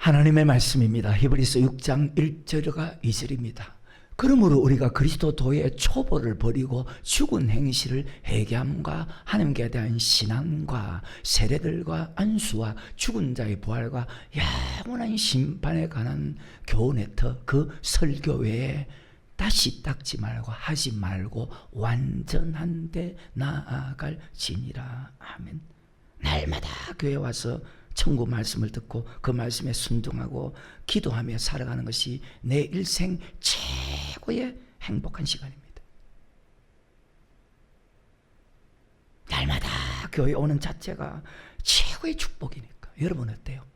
하나님의 말씀입니다. 히브리서 6장 1절과 2절입니다. 그러므로 우리가 그리스도도의 초보를 버리고 죽은 행실을 회개함과 하나님께 대한 신앙과 세례들과 안수와 죽은 자의 부활과 영원한 심판에 관한 교훈의 터, 그 설교 외에 다시 닦지 말고 하지 말고 완전한 데 나아갈지니라. 아멘. 날마다 교회 와서 천국 말씀을 듣고 그 말씀에 순종하고 기도하며 살아가는 것이 내 일생 최고의 행복한 시간입니다. 날마다 교회 오는 자체가 최고의 축복이니까. 여러분 어때요?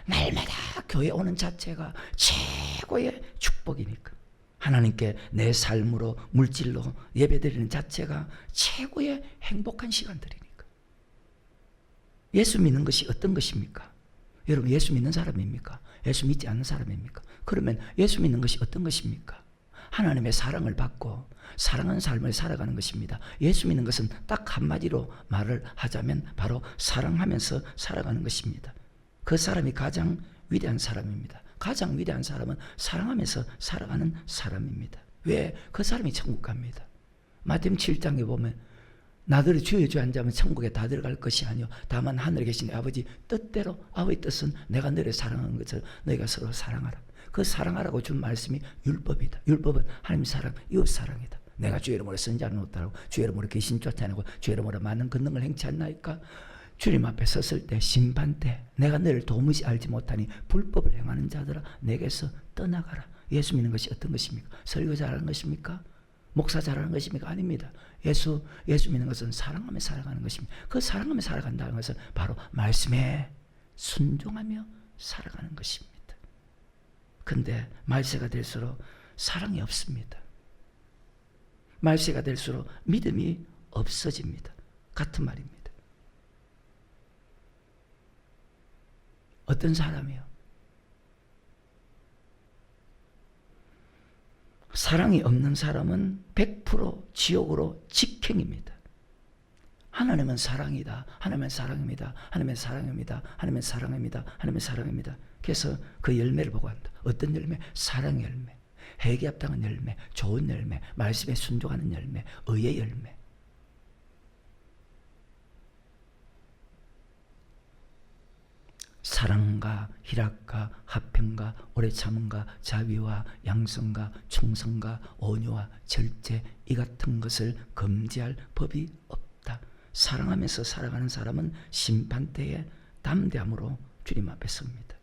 날마다 교회 오는 자체가 최고의 축복이니까. 하나님께 내 삶으로 물질로 예배드리는 자체가 최고의 행복한 시간들이니까. 예수 믿는 것이 어떤 것입니까? 여러분 예수 믿는 사람입니까? 예수 믿지 않는 사람입니까? 그러면 예수 믿는 것이 어떤 것입니까? 하나님의 사랑을 받고 사랑하는 삶을 살아가는 것입니다. 예수 믿는 것은 딱 한마디로 말을 하자면 바로 사랑하면서 살아가는 것입니다. 그 사람이 가장 위대한 사람입니다. 가장 위대한 사람은 사랑하면서 살아가는 사람입니다. 왜? 그 사람이 천국 갑니다. 마태복음 7장에 보면 나들이 주여 주여 앉으면 천국에 다 들어갈 것이 아니요 다만 하늘에 계신 아버지 뜻대로, 아버지 뜻은 내가 너를 사랑하는 것처럼 너희가 서로 사랑하라. 그 사랑하라고 준 말씀이 율법이다. 율법은 하나님 사랑, 이웃 사랑이다. 내가 주의 이름으로 선지자를 못하라고, 주의 이름으로 귀신 쫓아내고, 주의 이름으로 많은 권능을 행치 않나이까? 주님 앞에 섰을 때, 심판 때 내가 너를 도무지 알지 못하니 불법을 행하는 자들아 내게서 떠나가라. 예수 믿는 것이 어떤 것입니까? 설교 잘하는 것입니까? 목사 잘하는 것입니까? 아닙니다. 예수 믿는 것은 사랑하며 살아가는 것입니다. 그 사랑하며 살아간다는 것은 바로 말씀에 순종하며 살아가는 것입니다. 근데 말세가 될수록 사랑이 없습니다. 말세가 될수록 믿음이 없어집니다. 같은 말입니다. 어떤 사람이요? 사랑이 없는 사람은 100% 지옥으로 직행입니다. 하나님은 사랑이다. 하나님은 사랑입니다. 하나님은 사랑입니다. 하나님은 사랑입니다. 하나님은 사랑입니다. 그래서 그 열매를 보고 한다. 어떤 열매? 사랑의 열매, 회개 합당한 열매, 좋은 열매, 말씀에 순종하는 열매, 의의 열매. 사랑과 희락과 화평과 오래 참음과 자비와 양성과 충성과 온유와 절제, 이 같은 것을 금지할 법이 없다. 사랑하면서 살아가는 사람은 심판때에 담대함으로 주님 앞에 섭니다.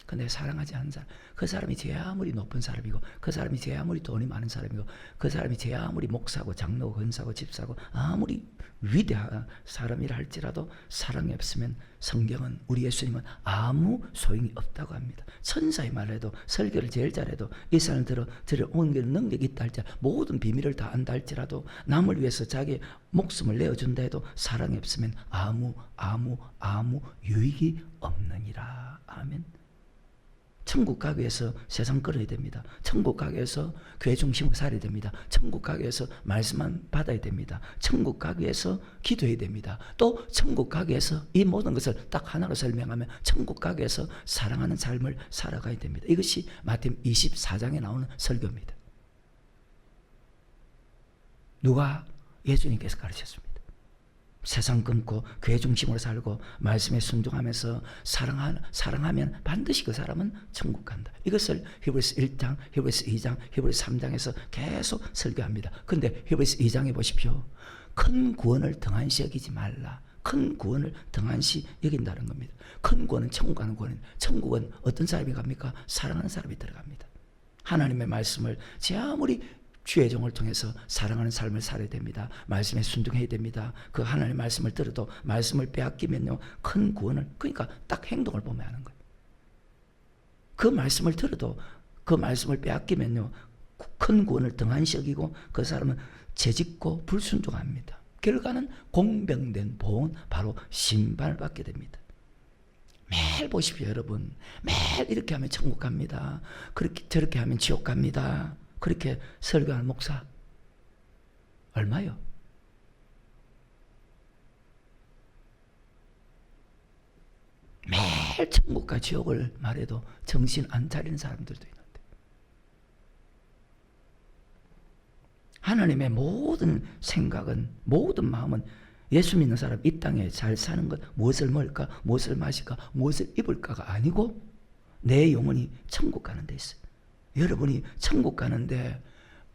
근데 사랑하지 않는 사람, 그 사람이 제 아무리 높은 사람이고, 그 사람이 제 아무리 돈이 많은 사람이고, 그 사람이 제 아무리 목사고 장로고 권사고 집사고 아무리 위대한 사람이라 할지라도 사랑이 없으면 성경은, 우리 예수님은 아무 소용이 없다고 합니다. 천사의 말해도, 설교를 제일 잘해도, 이 사람을 들어 옮길 능력이 있다 할지라도, 모든 비밀을 다 안다 할지라도, 남을 위해서 자기 목숨을 내어준다 해도 사랑이 없으면 아무 유익이 없느니라. 아멘. 천국 가기 위해서 세상 끌어야 됩니다. 천국 가기 위해서 교회 중심으로 살아야 됩니다. 천국 가기 위해서 말씀만 받아야 됩니다. 천국 가기 위해서 기도해야 됩니다. 또 천국 가기 위해서 이 모든 것을 딱 하나로 설명하면 천국 가기 위해서 사랑하는 삶을 살아가야 됩니다. 이것이 마태복음 24장에 나오는 설교입니다. 누가? 예수님께서 가르쳤습니다. 세상 끊고 교회 중심으로 살고 말씀에 순종하면서 사랑하면 반드시 그 사람은 천국 간다. 이것을 히브리서 1장, 히브리서 2장, 히브리서 3장에서 계속 설교합니다. 근데 히브리서 2장에 보십시오. 큰 구원을 등한시 여기지 말라. 큰 구원을 등한시 여긴다는 겁니다. 큰 구원은 천국 가는 구원입니다. 천국은 어떤 사람이 갑니까? 사랑하는 사람이 들어갑니다. 하나님의 말씀을 제 아무리 주의 종을 통해서 사랑하는 삶을 살아야 됩니다. 말씀에 순종해야 됩니다. 그 하나님의 말씀을 들어도 말씀을 빼앗기면요, 큰 구원을, 그러니까 딱 행동을 보면 하는 거예요. 그 말씀을 들어도 그 말씀을 빼앗기면요, 큰 구원을 등한시 여기고 그 사람은 죄짓고 불순종합니다. 결과는 공병된 보응, 바로 심판을 받게 됩니다. 매일 보십시오, 여러분. 매일 이렇게 하면 천국 갑니다. 그렇게 저렇게 하면 지옥 갑니다. 그렇게 설교하는 목사 얼마요? 매일 매일 천국과 지옥을 말해도 정신 안 차리는 사람들도 있는데, 하나님의 모든 생각은, 모든 마음은 예수 믿는 사람 이 땅에 잘 사는 것, 무엇을 먹을까, 무엇을 마실까, 무엇을 입을까가 아니고 내 영혼이 천국 가는 데 있어요. 여러분이 천국 가는데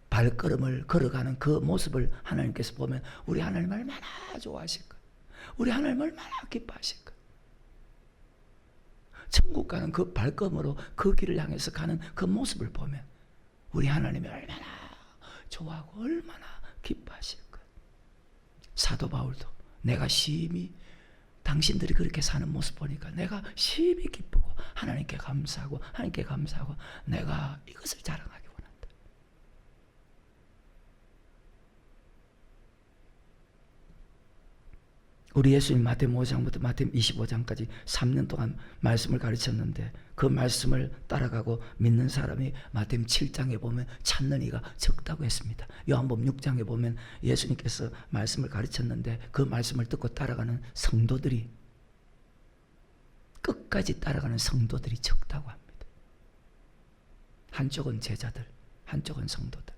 발걸음을 걸어가는 그 모습을 하나님께서 보면 우리 하나님 얼마나 좋아하실까, 우리 하나님 얼마나 기뻐하실까. 천국 가는 그 발걸음으로 그 길을 향해서 가는 그 모습을 보면 우리 하나님이 얼마나 좋아하고 얼마나 기뻐하실까. 사도 바울도 내가 심히 당신들이 그렇게 사는 모습 보니까 내가 심히 기쁘고 하나님께 감사하고 하나님께 감사하고 내가 이것을 자랑하기 원한다. 우리 예수님 마태복음 5장부터 마태복음 25장까지 3년 동안 말씀을 가르쳤는데 그 말씀을 따라가고 믿는 사람이 마태복음 7장에 보면 찾는 이가 적다고 했습니다. 요한복음 6장에 보면 예수님께서 말씀을 가르쳤는데 그 말씀을 듣고 따라가는 성도들이, 끝까지 따라가는 성도들이 적다고 합니다. 한쪽은 제자들, 한쪽은 성도들.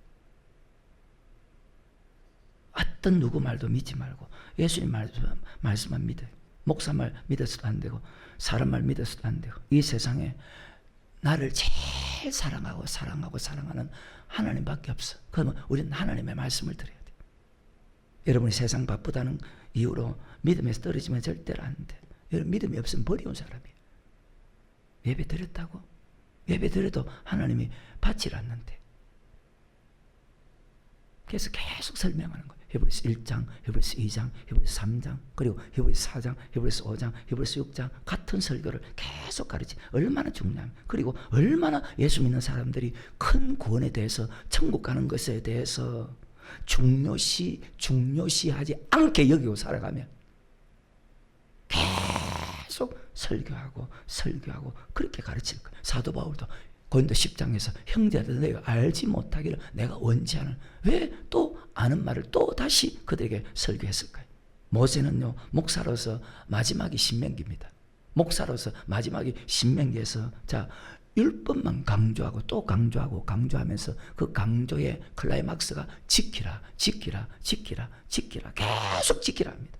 어떤 누구 말도 믿지 말고 예수님 말씀만 믿어요. 목사 말 믿어서도 안 되고 사람 말 믿어서도 안 되고, 이 세상에 나를 제일 사랑하는 하나님밖에 없어. 그러면 우리는 하나님의 말씀을 들어야 돼. 여러분이 세상 바쁘다는 이유로 믿음에서 떨어지면 절대로 안 돼. 여러분 믿음이 없으면 버리운 사람이에요. 예배 드렸다고? 예배 드려도 하나님이 받질 않는데. 그래서 계속 설명하는 거예요. 히브리서 1장, 히브리서 2장, 히브리서 3장, 그리고 히브리서 4장, 히브리서 5장, 히브리서 6장 같은 설교를 계속 가르치. 얼마나 중요하면, 그리고 얼마나 예수 믿는 사람들이 큰 구원에 대해서, 천국 가는 것에 대해서 중요시하지 않게 여기고 살아가면 계속 설교하고 그렇게 가르칠 거예요. 사도 바울도 고린도 10장에서 형제들 내가 알지 못하기를 내가 원치 않은, 왜 또 아는 말을 또 다시 그들에게 설교했을까요? 모세는요, 목사로서 마지막이 신명기입니다. 목사로서 마지막이 신명기에서 자 율법만 강조하고 또 강조하면서 그 강조의 클라이막스가 지키라 계속 지키라 합니다.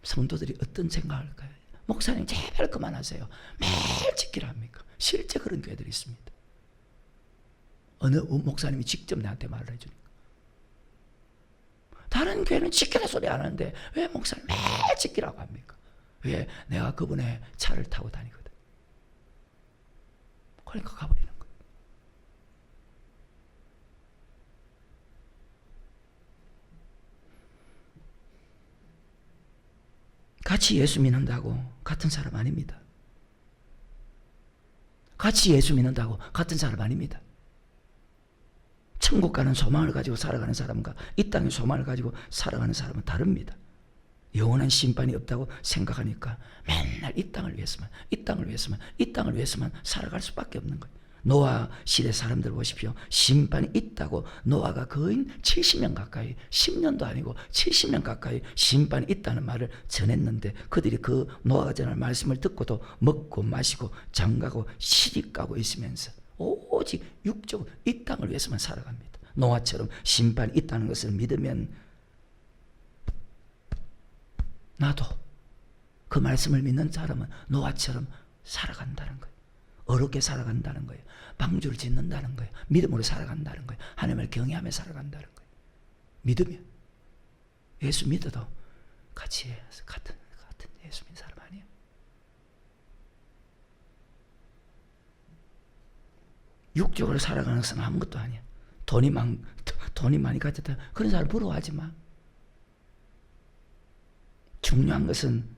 성도들이 어떤 생각할까요? 목사님 제발 그만하세요. 매일 지키라 합니까? 실제 그런 교회들이 있습니다. 어느 목사님이 직접 나한테 말을 해주니까. 다른 교회는 지키라 소리 안 하는데 왜 목사님 매일 지키라고 합니까? 왜? 내가 그분의 차를 타고 다니거든. 그러니까 가버리는 거예요. 같이 예수 믿는다고 같은 사람 아닙니다. 같이 예수 믿는다고 같은 사람 아닙니다. 천국 가는 소망을 가지고 살아가는 사람과 이 땅의 소망을 가지고 살아가는 사람은 다릅니다. 영원한 심판이 없다고 생각하니까 맨날 이 땅을 위해서만 살아갈 수밖에 없는 거예요. 노아 시대 사람들 보십시오. 심판이 있다고 노아가 거의 70년 가까이, 10년도 아니고 70년 가까이 심판이 있다는 말을 전했는데 그들이 그 노아가 전할 말씀을 듣고도 먹고 마시고 장가고 시집가고 있으면서 오직 육적으로 이 땅을 위해서만 살아갑니다. 노아처럼 심판이 있다는 것을 믿으면 나도 그 말씀을 믿는 사람은 노아처럼 살아간다는 거예요. 어렵게 살아간다는 거예요. 방주를 짓는다는 거예요. 믿음으로 살아간다는 거예요. 하나님을 경외하며 살아간다는 거예요. 믿으면 예수 믿어도 같이 해서 같은 예수 믿는 사람 아니에요. 육적으로 살아가는 것은 아무것도 아니야. 돈이 많이 가졌다. 그런 사람 부러워하지 마. 중요한 것은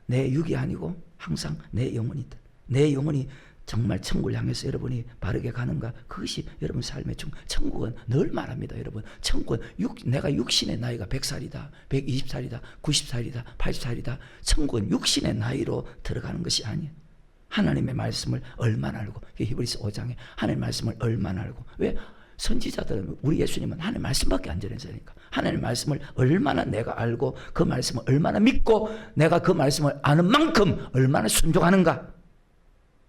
내 육이 아니고 항상 내 영혼이다. 내 영혼이 정말 천국을 향해서 여러분이 바르게 가는가? 그것이 여러분 삶의 천국은 늘 말합니다. 여러분, 천국은 내가 육신의 나이가 100살이다, 120살이다, 90살이다, 80살이다. 천국은 육신의 나이로 들어가는 것이 아니에요. 하나님의 말씀을 얼마나 알고, 히브리서 5장에 하나님의 말씀을 얼마나 알고, 왜 선지자들은 우리 예수님은 하나님의 말씀밖에 안 전해주니까 하나님의 말씀을 얼마나 내가 알고 그 말씀을 얼마나 믿고 내가 그 말씀을 아는 만큼 얼마나 순종하는가.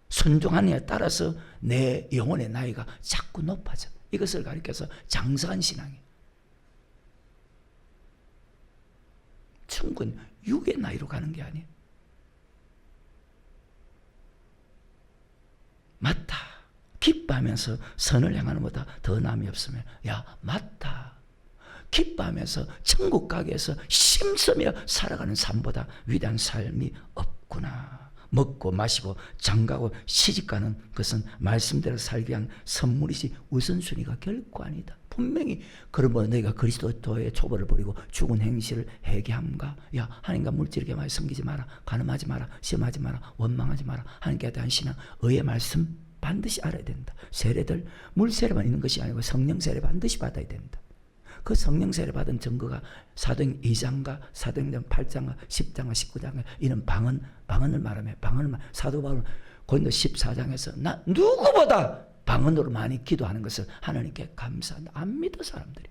순종하느냐에 따라서 내 영혼의 나이가 자꾸 높아져. 이것을 가리켜서 장성한 신앙이에요. 천국은 육의 나이로 가는 게 아니에요. 맞다. 기뻐하면서 선을 행하는 것보다 더 남이 없으면 야 맞다. 기뻐하면서 천국 가게에서 힘쓰며 살아가는 삶보다 위대한 삶이 없구나. 먹고 마시고 장가고 시집가는 것은 말씀대로 살기 위한 선물이지 우선순위가 결코 아니다. 분명히 그러면 너희가 그리스도의 초보를 버리고 죽은 행실을 회개함과 야 하나님과 물질에게 많이 섬기지 마라. 간음하지 마라. 시험하지 마라. 원망하지 마라. 하나님께 대한 신앙 의의 말씀 반드시 알아야 된다. 세례들 물세례만 있는 것이 아니고 성령 세례 반드시 받아야 된다. 그 성령 세례 받은 증거가 사도행 2장과 사도행전 8장과 10장과 19장과 이런 방언을 말하며 사도 바울은 고린도 14장에서 나 누구보다 방언으로 많이 기도하는 것을 하나님께 감사한다. 안 믿어 사람들이.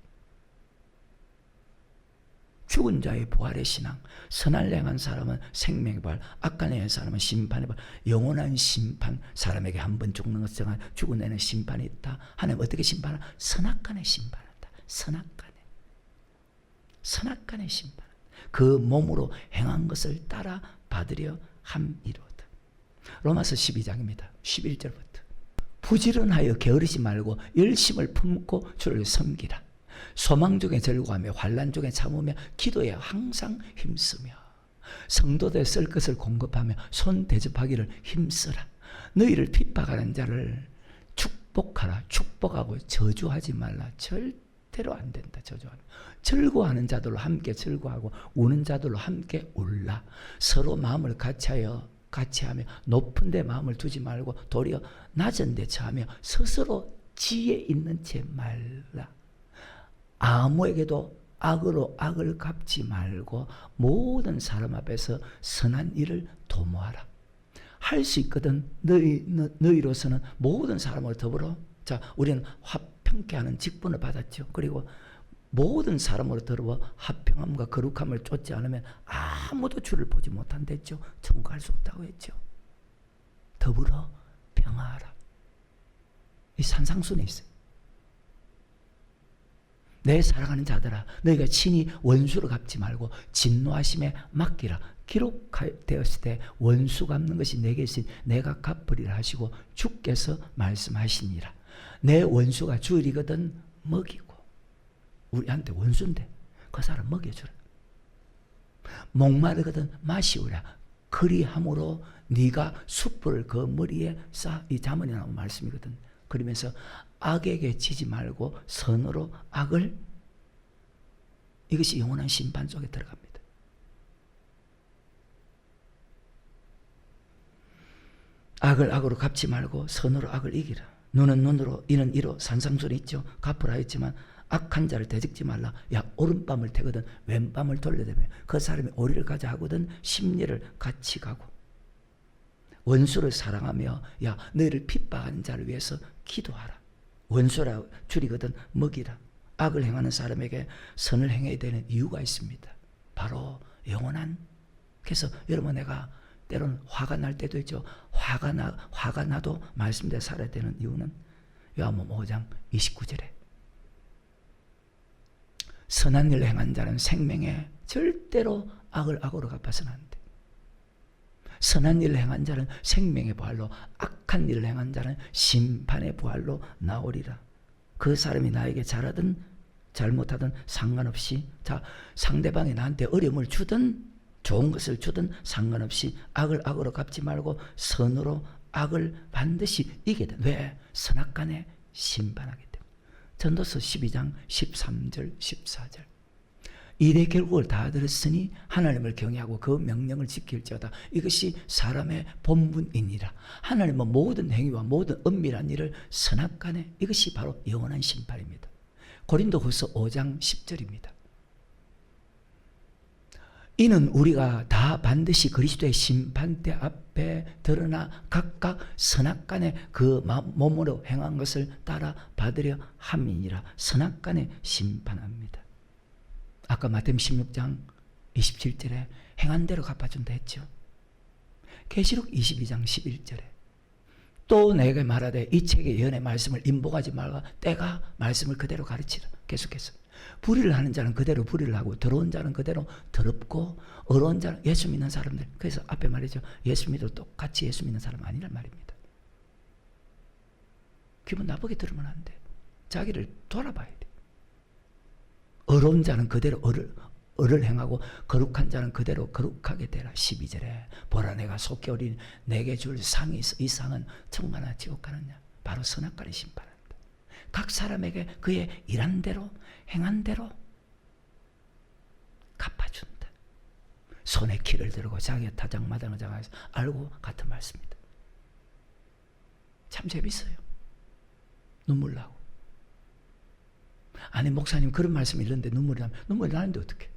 죽은 자의 부활의 신앙, 선할 행한 사람은 생명의 부활, 악한 행한 사람은 심판의 부활, 영원한 심판, 사람에게 한 번 죽는 것을 정한 죽은 애는 심판이 있다. 하나님 어떻게 심판하나? 선악간에 심판한다. 선악간의 심판. 그 몸으로 행한 것을 따라 받으려 함이로다. 로마서 12장입니다. 11절부터. 부지런하여 게으르지 말고 열심을 품고 주를 섬기라. 소망 중에 절구하며 환난 중에 참으며 기도에 항상 힘쓰며 성도들 쓸 것을 공급하며 손 대접하기를 힘쓰라. 너희를 핍박하는 자를 축복하라. 축복하고 저주하지 말라. 절대로 안 된다. 저주하면 절구하는 자들로 함께 절구하고 우는 자들로 함께 울라. 서로 마음을 같이하며 높은 데 마음을 두지 말고 도리어 낮은 데 처하며 스스로 지혜 있는 채 말라. 아무에게도 악으로 악을 갚지 말고 모든 사람 앞에서 선한 일을 도모하라. 할 수 있거든. 너희로서는 모든 사람을 더불어 자 우리는 화평케 하는 직분을 받았죠. 그리고 모든 사람으로 더불어 화평함과 거룩함을 쫓지 않으면 아무도 주를 보지 못한다 했죠. 천국 갈 수 없다고 했죠. 더불어 평화하라. 이 산상순에 있어요. 내 사랑하는 자들아 너희가 친히 원수를 갚지 말고 진노하심에 맡기라. 기록되었을 때 원수 갚는 것이 내게 있으니 내가 갚으리라 하시고 주께서 말씀하시니라. 내 원수가 주일이거든 먹이고 우리한테 원수인데 그 사람 먹여주라. 목마르거든 마시우라. 그리함으로 네가 숯불을 그 머리에 쌓아. 이 잠언에 나온 말씀이거든. 그러면서 악에게 지지 말고 선으로 악을. 이것이 영원한 심판 속에 들어갑니다. 악을 악으로 갚지 말고 선으로 악을 이기라. 눈은 눈으로 이는 이로 산상순이 있죠. 갚으라 했지만 악한 자를 대적지 말라. 야 오른밤을 태거든 왼밤을 돌려대며 그 사람이 오리를 가자 하거든 심리를 같이 가고. 원수를 사랑하며 야 너희를 핍박하는 자를 위해서 기도하라. 원수라 줄이거든 먹이라. 악을 행하는 사람에게 선을 행해야 되는 이유가 있습니다. 바로 그래서 여러분 내가 때로는 화가 날 때도 있죠. 화가 나도 말씀대로 살아야 되는 이유는 요한복음 5장 29절에 선한 일을 행한 자는 생명에 절대로 악을 악으로 갚아서는 안 돼. 선한 일을 행한 자는 생명의 부활로, 악한 일을 행한 자는 심판의 부활로 나오리라. 그 사람이 나에게 잘하든 잘못하든 상관없이, 자, 상대방이 나한테 어려움을 주든 좋은 것을 주든 상관없이 악을 악으로 갚지 말고 선으로 악을 반드시 이기게 돼. 왜? 선악간에 심판하기 때문에. 전도서 12장 13절 14절. 일의 결국을 다 들었으니 하나님을 경외하고 그 명령을 지킬지어다. 이것이 사람의 본분이니라. 하나님은 모든 행위와 모든 은밀한 일을 선악간에, 이것이 바로 영원한 심판입니다. 고린도후서 5장 10절입니다. 이는 우리가 다 반드시 그리스도의 심판대 앞에 드러나 각각 선악간에 그 몸으로 행한 것을 따라 받으려 함이니라. 선악간에 심판합니다. 아까 마태복음 16장 27절에 행한 대로 갚아준다 했죠. 계시록 22장 11절에 또 내게 말하되 이 책의 예언의 말씀을 인복하지 말고 때가 말씀을 그대로 가르치라. 계속해서 불의를 하는 자는 그대로 불의를 하고 더러운 자는 그대로 더럽고 어려운 자는 예수 믿는 사람들. 그래서 앞에 말이죠. 예수 믿어도 똑같이 예수 믿는 사람 아니란 말입니다. 기분 나쁘게 들으면 안 돼. 자기를 돌아봐야 돼. 어려운 자는 그대로 을을 행하고 거룩한 자는 그대로 거룩하게 되라. 12절에 보라 내가 속히 어린 내게 줄 상이 있어. 이 상은 천가나 지옥 가느냐. 바로 선악간의 심판입니다. 각 사람에게 그의 일한 대로 행한 대로 갚아준다. 손에 키를 들고 자기의 타작마당을 장해서 알고 같은 말씀입니다. 참 재밌어요. 눈물 나고. 아니 목사님 그런 말씀이 있는데 눈물이 나는데 어떡해.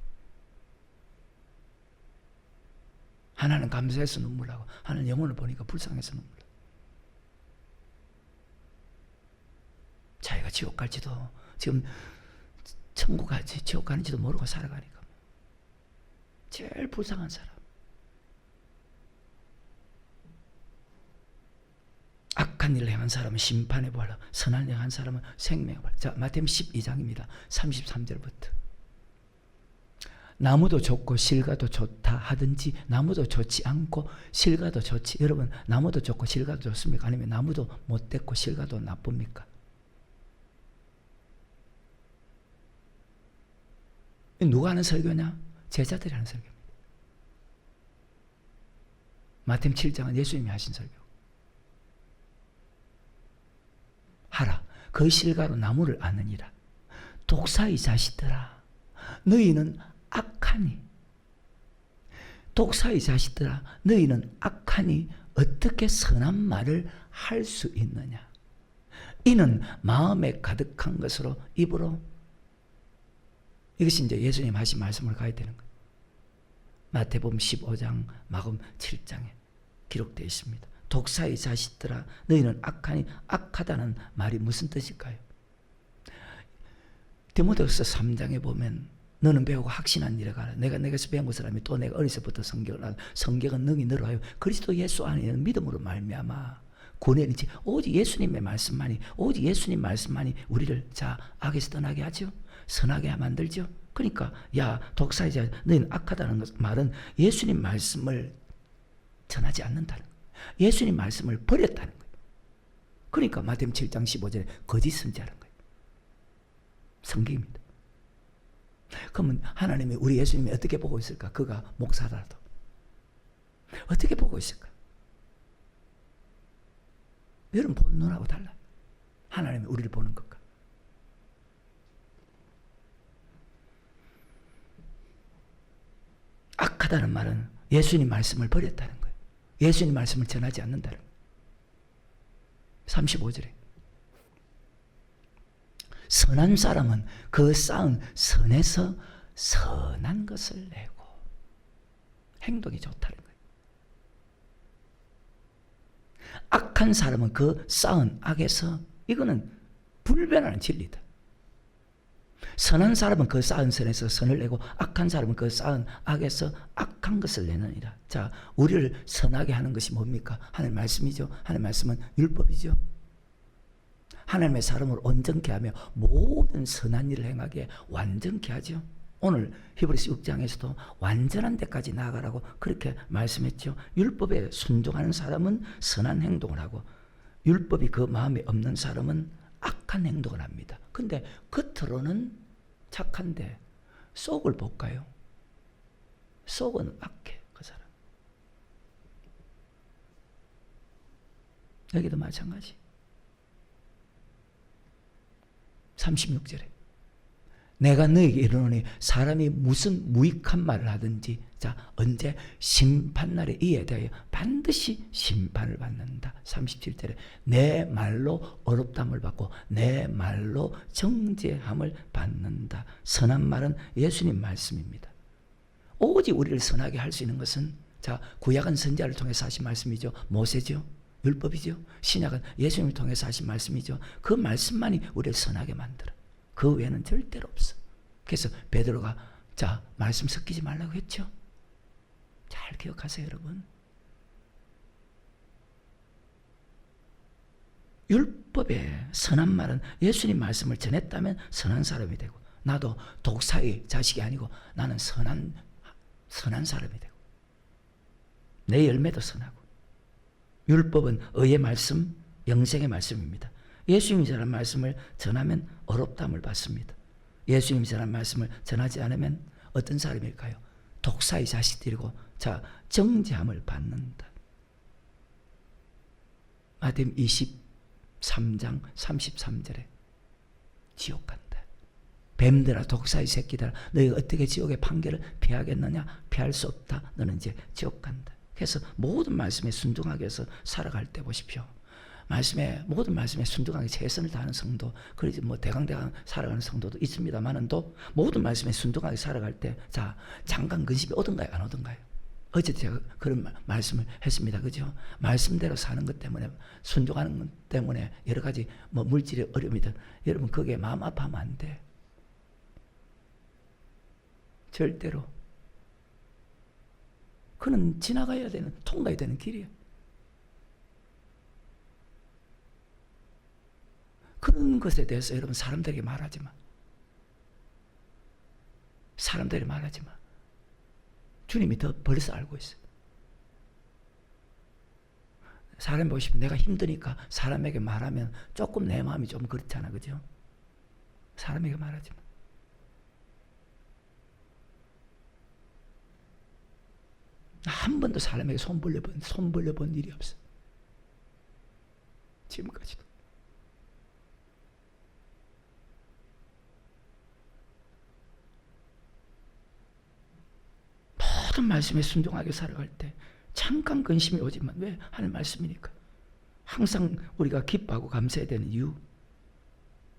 하나는 감사해서 눈물나고 하나는 영혼을 보니까 불쌍해서 눈물나고. 자기가 지옥 갈지도 지금 천국 갈지 지옥 가는지도 모르고 살아가니까 제일 불쌍한 사람. 악한 일을 행한 사람은 심판의 벌, 선한 일을 한 사람은 생명의 벌. 자, 마태복음 12장입니다. 33절부터. 나무도 좋고 실과도 좋다 하든지 나무도 좋지 않고 실과도 좋지. 여러분 나무도 좋고 실과도 좋습니까? 아니면 나무도 못됐고 실과도 나쁩니까? 누가 하는 설교냐? 제자들이 하는 설교입니다. 마태복음 7장은 예수님이 하신 설교. 하라 그 실과로 나무를 아느니라. 독사의 자식들아 너희는 악하니 독사의 자식들아 너희는 악하니 어떻게 선한 말을 할 수 있느냐. 이는 마음에 가득한 것으로 입으로. 이것이 이제 예수님 하신 말씀을 가야 되는 거예요. 마태복음 15장 마가복음 7장에 기록되어 있습니다. 독사의 자식들아 너희는 악하니. 악하다는 말이 무슨 뜻일까요? 디모데후서 3장에 보면 너는 배우고 확신한 일에 가라. 내가 내게서 배운 그 사람이 또 내가 어려서부터 성경을 알아. 성경은 능히 너로 하여 그리스도 예수 안에 믿음으로 말미암아 구원이지. 오직 예수님의 말씀만이 오직 예수님 말씀만이 우리를 자 악에서 떠나게 하죠. 선하게 만들죠. 그러니까 야 독사의 자식 너희는 악하다는 말은 예수님 말씀을 전하지 않는다는 거예요. 예수님 말씀을 버렸다는 거예요. 그러니까 마태복음 7장 15절에 거짓 선지자라는 거예요. 성경입니다. 그러면 하나님이 우리 예수님이 어떻게 보고 있을까? 그가 목사라도 어떻게 보고 있을까? 여러분 보는 눈하고 달라요. 하나님이 우리를 보는 것과. 악하다는 말은 예수님 말씀을 버렸다는 거예요. 예수님 말씀을 전하지 않는다는 거예요. 35절에 선한 사람은 그 쌓은 선에서 선한 것을 내고. 행동이 좋다는 거예요. 악한 사람은 그 쌓은 악에서. 이거는 불변하는 진리다. 선한 사람은 그 쌓은 선에서 선을 내고 악한 사람은 그 쌓은 악에서 악한 것을 내느니라. 자, 우리를 선하게 하는 것이 뭡니까? 하나님의 말씀이죠. 하나님의 말씀은 율법이죠. 하나님의 사람을 온전케 하며 모든 선한 일을 행하게 완전케 하죠. 오늘 히브리서 6장에서도 완전한 데까지 나아가라고 그렇게 말씀했죠. 율법에 순종하는 사람은 선한 행동을 하고 율법이 그 마음에 없는 사람은 악한 행동을 합니다. 근데 겉으로는 착한데 속을 볼까요? 속은 악해, 그 사람. 여기도 마찬가지. 36절에 내가 너에게 이르노니 사람이 무슨 무익한 말을 하든지 자 언제 심판날에 이에 대하여 반드시 심판을 받는다. 37절에 내 말로 어렵담을 받고 내 말로 정죄함을 받는다. 선한 말은 예수님 말씀입니다. 오직 우리를 선하게 할 수 있는 것은, 자, 구약은 선지자를 통해서 하신 말씀이죠. 모세죠. 율법이죠. 신약은 예수님을 통해서 하신 말씀이죠. 그 말씀만이 우리를 선하게 만들어. 그 외에는 절대로 없어. 그래서 베드로가 자, 말씀 섞이지 말라고 했죠. 잘 기억하세요, 여러분. 율법의 선한 말은 예수님 말씀을 전했다면 선한 사람이 되고, 나도 독사의 자식이 아니고 나는 선한 사람이 되고, 내 열매도 선하고. 율법은 의의 말씀, 영생의 말씀입니다. 예수님이 전한 말씀을 전하면 어렵다함을 받습니다. 예수님이 전한 말씀을 전하지 않으면 어떤 사람일까요? 독사의 자식들이고, 자, 정죄함을 받는다. 마태복음 23장 33절에 지옥 간다. 뱀들아, 독사의 새끼들아, 너희가 어떻게 지옥의 판결을 피하겠느냐? 피할 수 없다. 너는 이제 지옥 간다. 그래서 모든 말씀에 순종하기 위해서 살아갈 때 보십시오. 모든 말씀에 순종하게 최선을 다하는 성도, 그러지 뭐 대강대강 살아가는 성도도 있습니다만은, 또 모든 말씀에 순종하게 살아갈 때, 자, 장관 근심이 오든가요, 안 오든가요? 어제 제가 그런 말씀을 했습니다. 그죠? 말씀대로 사는 것 때문에, 순종하는 것 때문에 여러 가지 뭐 물질의 어려움이든, 여러분 거기에 마음 아파하면 안 돼. 절대로. 그는 지나가야 되는, 통과해야 되는 길이에요. 그런 것에 대해서 여러분 사람들에게 말하지 마. 사람들에게 말하지 마. 주님이 더 벌써 알고 있어요. 사람 보시면 내가 힘드니까 사람에게 말하면 조금 내 마음이 좀 그렇잖아. 그죠? 사람에게 말하지 마. 한 번도 사람에게 손 벌려본 일이 없어. 지금까지도. 모든 말씀에 순종하게 살아갈 때 잠깐 근심이 오지만, 왜? 하는 말씀이니까. 항상 우리가 기뻐하고 감사해야 되는 이유.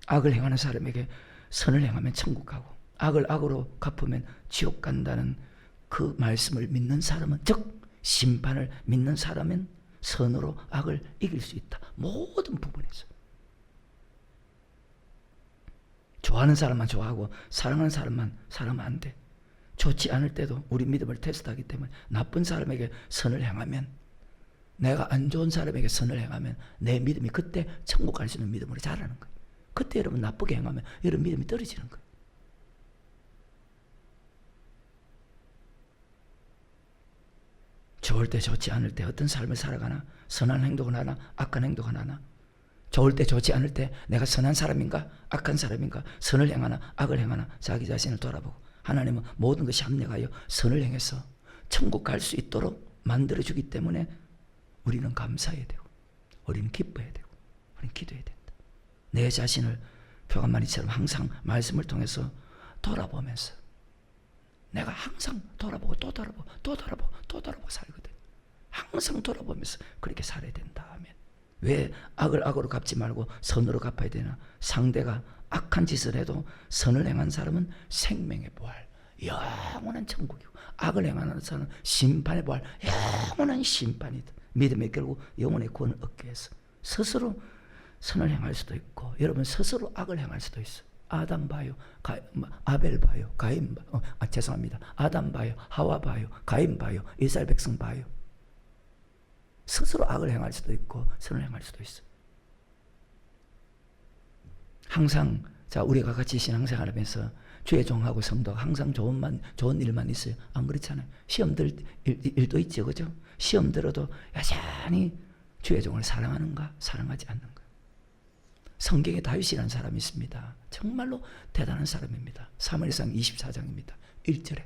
악을 행하는 사람에게 선을 행하면 천국 가고, 악을 악으로 갚으면 지옥 간다는 그 말씀을 믿는 사람은, 즉 심판을 믿는 사람은 선으로 악을 이길 수 있다. 모든 부분에서. 좋아하는 사람만 좋아하고 사랑하는 사람만 사랑하면 안 돼. 좋지 않을 때도 우리 믿음을 테스트하기 때문에, 나쁜 사람에게 선을 행하면, 내가 안 좋은 사람에게 선을 행하면 내 믿음이 그때 천국 갈 수 있는 믿음으로 자라는 거예요. 그때 여러분 나쁘게 행하면 여러분 믿음이 떨어지는 거예요. 좋을 때 좋지 않을 때 어떤 삶을 살아가나, 선한 행동을 하나, 악한 행동을 하나. 좋을 때 좋지 않을 때 내가 선한 사람인가, 악한 사람인가, 선을 행하나, 악을 행하나, 자기 자신을 돌아보고, 하나님은 모든 것이 합력하여 선을 행해서 천국 갈 수 있도록 만들어주기 때문에 우리는 감사해야 되고, 우리는 기뻐해야 되고, 우리는 기도해야 된다. 내 자신을 표간마니처럼 항상 말씀을 통해서 돌아보면서, 내가 항상 돌아보고 또 돌아보고 또 돌아보고 또 돌아보고 살거든. 항상 돌아보면서 그렇게 살아야 된다 하면, 왜 악을 악으로 갚지 말고 선으로 갚아야 되나? 상대가 악한 짓을 해도 선을 행한 사람은 생명의 부활, 영원한 천국이고, 악을 행하는 사람은 심판의 부활, 영원한 심판이다. 믿음에 결국 영원의 구원을 얻기 위해서 스스로 선을 행할 수도 있고, 여러분 스스로 악을 행할 수도 있어. 아담 봐요, 아벨 봐요, 가인 봐요. 죄송합니다. 아담 봐요, 하와 봐요, 가인 봐요, 이스라엘 백성 봐요. 스스로 악을 행할 수도 있고 선을 행할 수도 있어. 항상, 자, 우리가 같이 신앙생활하면서 주의 종하고 성도가 항상 좋은 일만 있어요. 안 그렇잖아요. 시험 들 일도 있죠, 그죠? 시험 들어도 여전히 주의 종을 사랑하는가, 사랑하지 않는가. 성경에 다윗이라는 사람이 있습니다. 정말로 대단한 사람입니다. 사무엘상 24장입니다. 1절에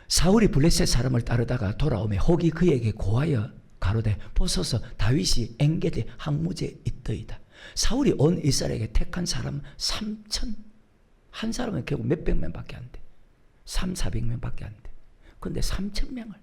사울이 블레셋 사람을 따르다가 돌아오매 혹이 그에게 고하여 가로되 보소서 다윗이 엔게디 항무제에 있더이다. 사울이 온 이스라엘에게 택한 사람 3,000, 한 사람은 결국 몇백 명밖에 안 돼. 300~400명밖에 안 돼. 그런데 3,000명을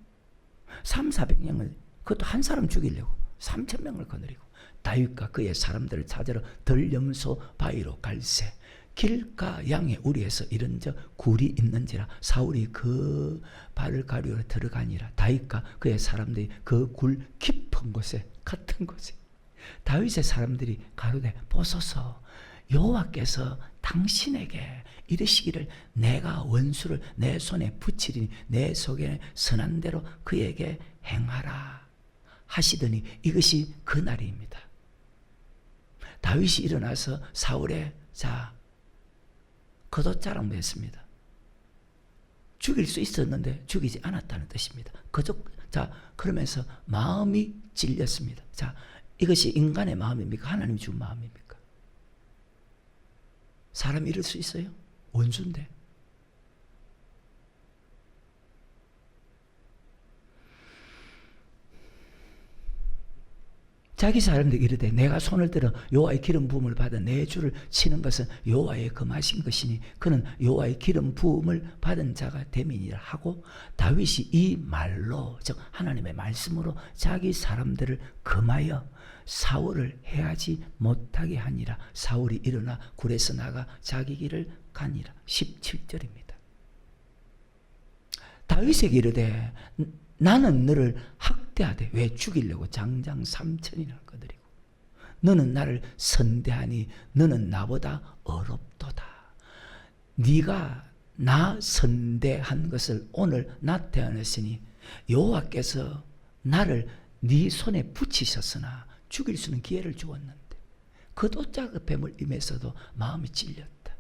300~400명을, 그것도 한 사람 죽이려고 3,000명을 거느리고 다윗과 그의 사람들을 찾으러 들염소 바위로 갈새 길가 양의 우리에서 이런저 굴이 있는지라 사울이 그 발을 가리우러 들어가니라. 다윗과 그의 사람들이 그 굴 깊은 곳에 같은 곳에 다윗의 사람들이 가로되 보소서 여호와께서 당신에게 이르시기를 내가 원수를 내 손에 붙이리니 내 속에 선한 대로 그에게 행하라 하시더니 이것이 그 날입니다. 다윗이 일어나서 사울의 겉옷자랑도 했습니다. 죽일 수 있었는데 죽이지 않았다는 뜻입니다. 그러면서 마음이 찔렸습니다. 이것이 인간의 마음입니까? 하나님이 준 마음입니까? 사람이 이럴 수 있어요? 원수인데. 자기 사람들이 이르되 내가 손을 들어 여호와의 기름 부음을 받아 내 주를 치는 것은 여호와의 금하신 것이니 그는 여호와의 기름 부음을 받은 자가 됨이니라 하고 다윗이 이 말로 즉 하나님의 말씀으로 자기 사람들을 금하여 사울을 해하지 못하게 하니라. 사울이 일어나 굴에서 나가 자기 길을 가니라. 17절입니다. 다윗에게 이르되 나는 너를 학대하되 왜 죽이려고 장장 3천이나 거느리고 너는 나를 선대하니 너는 나보다 어렵도다. 네가 나 선대한 것을 오늘 나타내었으니 여호와께서 나를 네 손에 붙이셨으나 죽일 수는 기회를 주었는데 겉옷자가 뱀을 임해서도 마음이 찔렸다.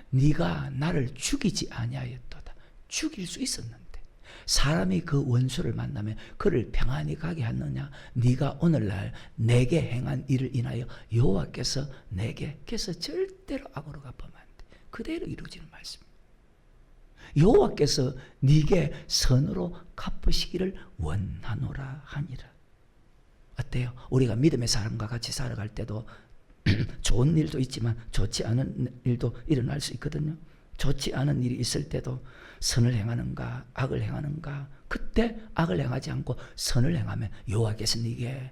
네가 나를 죽이지 아니하였도다. 죽일 수 있었는데 사람이 그 원수를 만나면 그를 평안히 가게 하느냐? 네가 오늘날 내게 행한 일을 인하여 여호와께서 내게 그래서 절대로 악으로 갚으면 안 돼. 그대로 이루어지는 말씀입니다. 여호와께서 네게 선으로 갚으시기를 원하노라 하니라. 어때요? 우리가 믿음의 사람과 같이 살아갈 때도 좋은 일도 있지만 좋지 않은 일도 일어날 수 있거든요. 좋지 않은 일이 있을 때도 선을 행하는가 악을 행하는가. 그때 악을 행하지 않고 선을 행하면 여호와께서 네게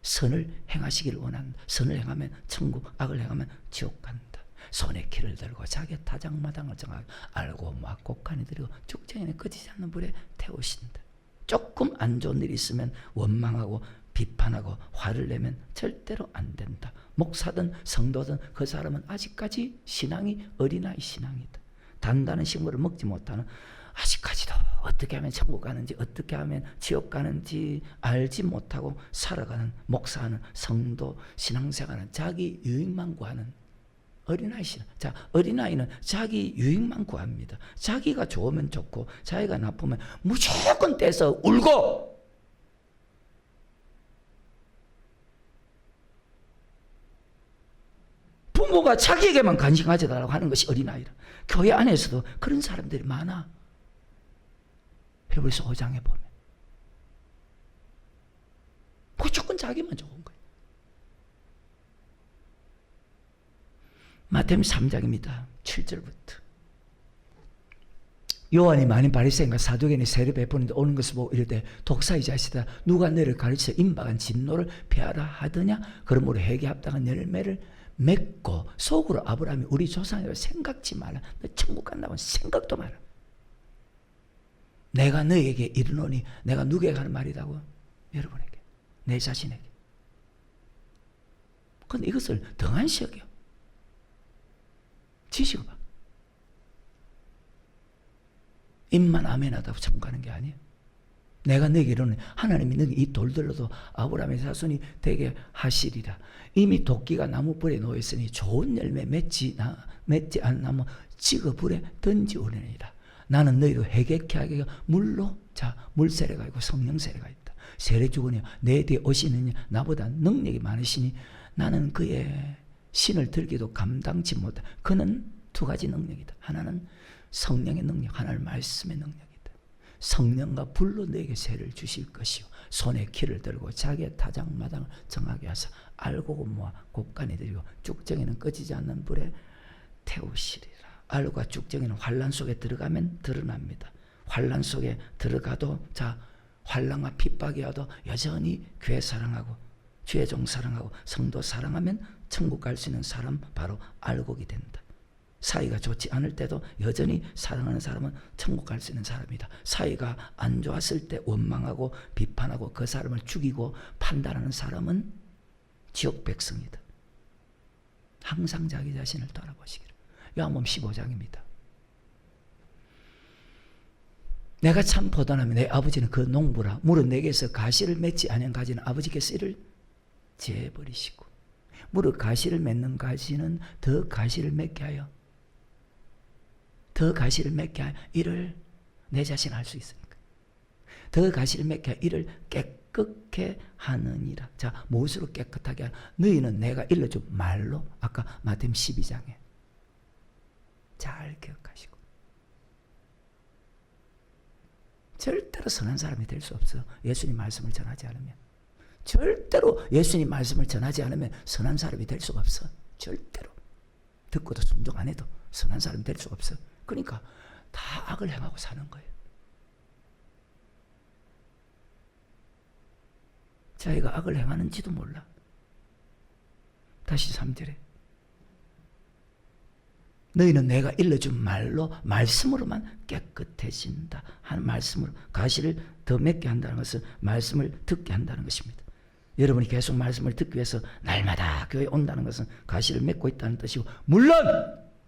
선을 행하시기를 원한다. 선을 행하면 천국, 악을 행하면 지옥 간다. 손에 키를 들고 자기 타작마당을 정하게 알고 막 곡간이 들이고 죽정에는 꺼지지 않는 불에 태우신다. 조금 안 좋은 일이 있으면 원망하고 비판하고 화를 내면 절대로 안 된다. 목사든 성도든 그 사람은 아직까지 신앙이 어린아이 신앙이다. 단단한 식물을 먹지 못하는 아직까지도 어떻게 하면 천국 가는지 어떻게 하면 지옥 가는지 알지 못하고 살아가는 목사는 성도 신앙생활은 자기 유익만 구하는 어린아이 신앙. 어린아이는 자기 유익만 구합니다. 자기가 좋으면 좋고 자기가 나쁘면 무조건 떼서 울고 부모가 자기에게만 관심 가져달라고 하는 것이 어린아이라. 교회 안에서도 그런 사람들이 많아. 히브리서 5장에 보면 무조건 자기만 좋은 거예요. 마태복음 3장입니다. 7절부터 요한이 많은 바리새인과 사두개인이 세례 베푸는데 오는 것을 보고 이르되 독사의 자식아 누가 너를 가르쳐 임박한 진노를 피하라 하더냐. 그러므로 회개에 합당한 열매를 맺고 속으로 아브라함이 우리 조상이라고 생각지 마라. 너 천국 간다고 생각도 마라. 내가 너에게 이르노니 내가 누구에게 하는 말이라고? 여러분에게, 내 자신에게. 그런데 이것을 등한시 여겨. 지식을 봐. 입만 아멘하다고 천국 가는 게 아니에요. 내가 너에게 이르노니 하나님이 너에게 이 돌들로도 아브라함의 자손이 되게 하시리라. 이미 도끼가 나무 불에 놓였으니 좋은 열매 맺지 않은 나무 찍어 불에 던지오려니라. 나는 너희로 회개케 하게 물로 물세례가 있고 성령 세례가 있다. 세례 주거니와 내 뒤에 오시느니 나보다 능력이 많으시니 나는 그의 신을 들기도 감당치 못하. 그는 두 가지 능력이다. 하나는 성령의 능력, 하나는 말씀의 능력이다. 성령과 불로 너에게 세를 주실 것이요 손에 키를 들고 자기의 타작마당을 정하게 하사 알고 모아 곡간에 들이고 쭉정이는 꺼지지 않는 불에 태우시리라. 알과 쭉정이는 환란 속에 들어가면 드러납니다. 환란 속에 들어가도 환란과 핍박이 와도 여전히 교회 사랑하고 주의 종 사랑하고 성도 사랑하면 천국 갈 수 있는 사람 바로 알곡이 된다. 사이가 좋지 않을 때도 여전히 사랑하는 사람은 천국 갈 수 있는 사람이다. 사이가 안 좋았을 때 원망하고 비판하고 그 사람을 죽이고 판단하는 사람은 지옥 백성이다. 항상 자기 자신을 돌아보시기를. 요한복음 15장입니다. 내가 참 포도나무 내 아버지는 그 농부라. 무릇 내게서 가시를 맺지 아니한 가지는 아버지께서 이를 제버리시고 무릇 가시를 맺는 가지는 더 가시를 맺게 하여 이를 내 자신 알 수 있으니까. 더 가시를 맺게 하여 이를 깨끗게 하느니라. 자, 무엇으로 깨끗하게 하라? 너희는 내가 일러준 말로. 아까 마태복음 12장에 잘 기억하시고. 절대로 선한 사람이 될 수 없어. 예수님 말씀을 전하지 않으면. 절대로 예수님 말씀을 전하지 않으면 선한 사람이 될 수가 없어. 절대로. 듣고도 순종 안 해도 선한 사람이 될 수가 없어. 그러니까 다 악을 행하고 사는 거예요. 자기가 악을 행하는지도 몰라. 다시 3절에 너희는 내가 일러준 말로 말씀으로만 깨끗해진다 하는 말씀으로 가시를 더 맺게 한다는 것은 말씀을 듣게 한다는 것입니다. 여러분이 계속 말씀을 듣기 위해서 날마다 교회에 온다는 것은 가시를 맺고 있다는 뜻이고, 물론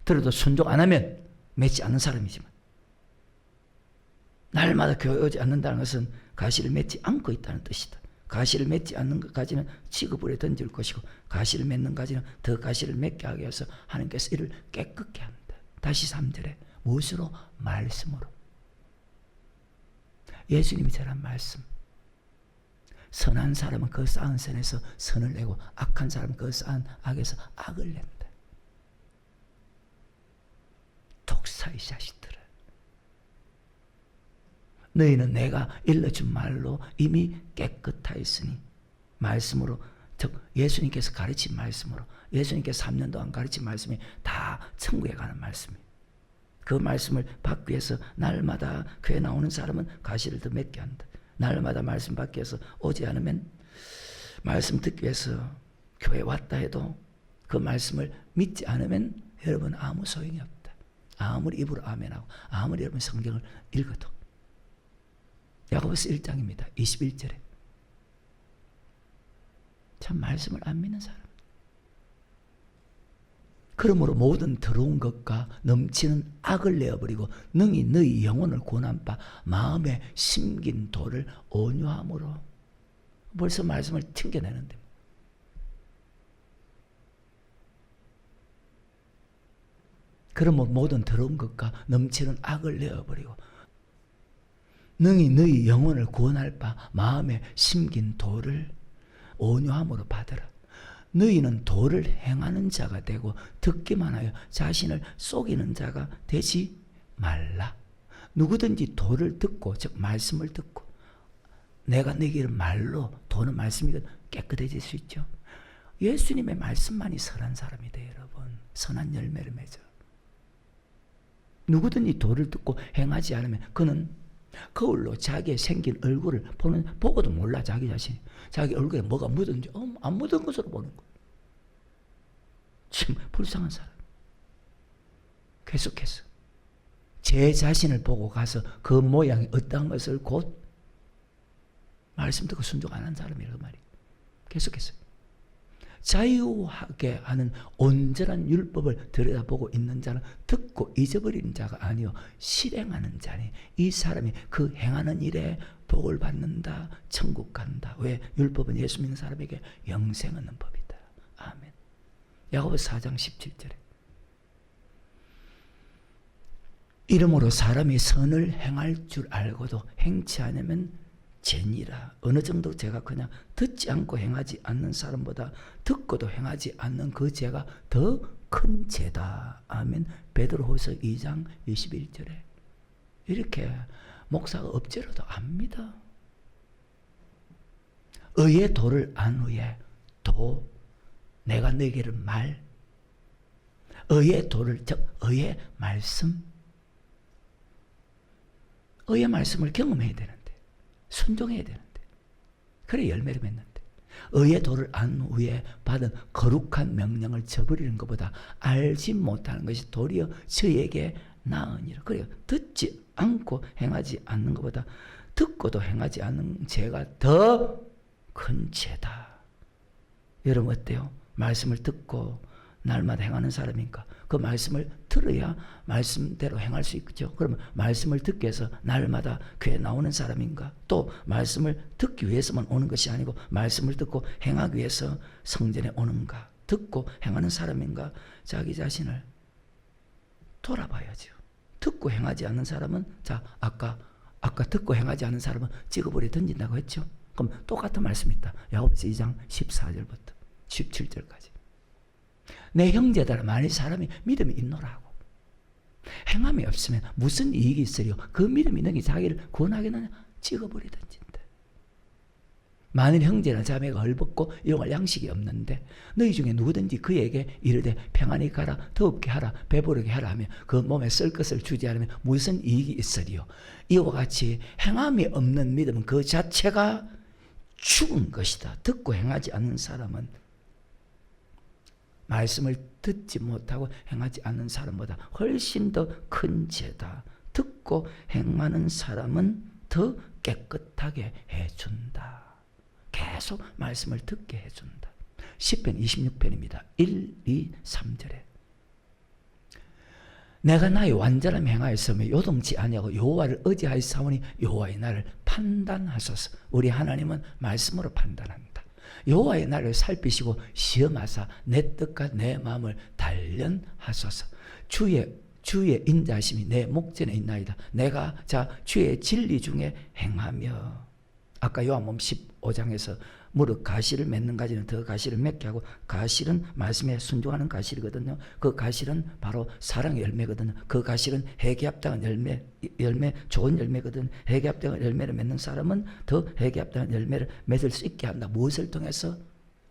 들어도 순종 안 하면 맺지 않는 사람이지만 날마다 교회에 오지 않는다는 것은 가시를 맺지 않고 있다는 뜻이다. 가시를 맺지 않는 것까지는 지구불에 던질 것이고 가시를 맺는 까지는 더 가시를 맺게 하기 위해서 하나님께서 이를 깨끗게 한다. 다시 3절에 무엇으로? 말씀으로. 예수님이 전한 말씀. 선한 사람은 그 쌓은 선에서 선을 내고 악한 사람은 그 쌓은 악에서 악을 낸다. 독사의 자식들아, 너희는 내가 일러준 말로 이미 깨끗하였으니, 말씀으로, 즉 예수님께서 가르친 말씀으로, 예수님께서 3년 동안 가르친 말씀이 다 천국에 가는 말씀이에요. 그 말씀을 받기 위해서 날마다 교회 나오는 사람은 가시를 더 맺게 한다. 날마다 말씀 받기 위해서 오지 않으면, 말씀 듣기 위해서 교회 왔다 해도 그 말씀을 믿지 않으면 여러분 아무 소용이 없다. 아무리 입으로 아멘하고 아무리 여러분 성경을 읽어도. 야고보서 1장입니다. 21절에 참 말씀을 안 믿는 사람. 그러므로 모든 더러운 것과 넘치는 악을 내어버리고 능히 너희 영혼을 구원한 바 마음에 심긴 돌을 온유함으로. 벌써 말씀을 튕겨내는데, 그러므로 모든 더러운 것과 넘치는 악을 내어버리고 능히 너희 영혼을 구원할 바 마음에 심긴 돌을 온유함으로 받으라. 너희는 도를 행하는 자가 되고 듣기만 하여 자신을 속이는 자가 되지 말라. 누구든지 도를 듣고, 즉 말씀을 듣고, 내가 너희를 말로, 도는 말씀이거든, 깨끗해질 수 있죠. 예수님의 말씀만이 선한 사람이 돼요. 여러분, 선한 열매를 맺어. 누구든지 도를 듣고 행하지 않으면 그는 거울로 자기의 생긴 얼굴을 보고도 몰라. 자기 자신이 자기 얼굴에 뭐가 묻은지 안 묻은 것으로 보는 거예요. 참 불쌍한 사람. 계속해서 제 자신을 보고 가서 그 모양이 어떤 것을 곧 말씀 듣고 순종 안 한 사람이라고 말이에요. 계속해서 자유하게 하는 온전한 율법을 들여다보고 있는 자는 듣고 잊어버리는 자가 아니요 실행하는 자니 이 사람이 그 행하는 일에 복을 받는다. 천국 간다. 왜? 율법은 예수 믿는 사람에게 영생 얻는 법이다. 아멘. 야고보서 4장 17절에 이러므로 사람이 선을 행할 줄 알고도 행치 않으면 죄니라. 어느 정도 제가 그냥 듣지 않고 행하지 않는 사람보다 듣고도 행하지 않는 그 죄가 더 큰 죄다. 아멘. 베드로후서 2장 21절에 이렇게 목사가 엎지러도 압니다. 의의 도를 안 후에 도, 내가 너희에게 말, 의의 도를, 즉 의의 말씀, 의의 말씀을 경험해야 되는데, 순종해야 되는데, 그래 열매를 맺는데, 의의 도를 안 후에 받은 거룩한 명령을 저버리는 것보다 알지 못하는 것이 도리어 저에게 나으니라. 그래요. 듣지 않고 행하지 않는 것보다 듣고도 행하지 않는 죄가 더 큰 죄다. 여러분 어때요? 말씀을 듣고 날마다 행하는 사람인가? 그 말씀을 들어야 말씀대로 행할 수 있죠. 그러면 말씀을 듣기 위해서 날마다 교회에 나오는 사람인가? 또 말씀을 듣기 위해서만 오는 것이 아니고 말씀을 듣고 행하기 위해서 성전에 오는가? 듣고 행하는 사람인가? 자기 자신을 돌아봐야죠. 듣고 행하지 않는 사람은 아까 듣고 행하지 않는 사람은 찍어버려 던진다고 했죠. 그럼 똑같은 말씀이 있다. 야고보서 2장 14절부터 17절까지. 내 형제들아 만일 사람이 믿음이 있노라고 행함이 없으면 무슨 이익이 있으리요? 그 믿음이 있는 게 자기를 구원하겠느냐? 찍어버려 던진다. 만일 형제나 자매가 헐벗고 이용할 양식이 없는데 너희 중에 누구든지 그에게 이르되 평안히 가라 더웁게 하라 배부르게 하라 하며 그 몸에 쓸 것을 주지 않으면 무슨 이익이 있으리요? 이와 같이 행함이 없는 믿음은 그 자체가 죽은 것이다. 듣고 행하지 않는 사람은 말씀을 듣지 못하고 행하지 않는 사람보다 훨씬 더 큰 죄다. 듣고 행하는 사람은 더 깨끗하게 해준다. 계속 말씀을 듣게 해준다. 시편 26편입니다. 1, 2, 3절에 내가 나의 완전함 행하였으며 요동치 아니하고 여호와를 의지하였사오니 여호와의 나를 판단하소서. 우리 하나님은 말씀으로 판단한다. 여호와의 나를 살피시고 시험하사 내 뜻과 내 마음을 단련하소서. 주의 인자하심이 내 목전에 있나이다. 내가 주의 진리 중에 행하며. 아까 요한복음 15장에서 무릇 가시를 맺는 가지는 더 가시를 맺게 하고 가실은 말씀에 순종하는 가실이거든요. 그 가실은 바로 사랑의 열매거든요. 그 가실은 회개합당한 열매 좋은 열매거든요. 회개합당한 열매를 맺는 사람은 더 회개합당한 열매를 맺을 수 있게 한다. 무엇을 통해서?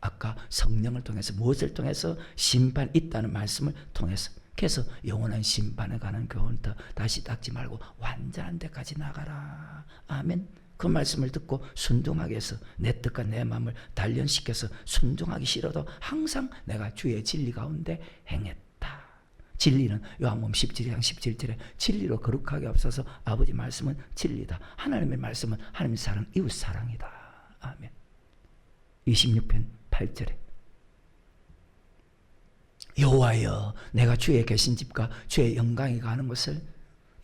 아까 성령을 통해서. 무엇을 통해서? 심판이 있다는 말씀을 통해서. 그래서 영원한 심판에 가는 교훈부터 다시 닦지 말고 완전한 데까지 나가라. 아멘. 그 말씀을 듣고 순종하게 해서 내 뜻과 내 마음을 단련시켜서 순종하기 싫어도 항상 내가 주의 진리 가운데 행했다. 진리는 요한복음 17장 17절에 진리로 거룩하게 없어서 아버지 말씀은 진리다. 하나님의 말씀은 하나님의 사랑, 이웃 사랑이다. 아멘. 26편 8절에 여호와여 내가 주의 계신 집과 주의 영광이 가는 것을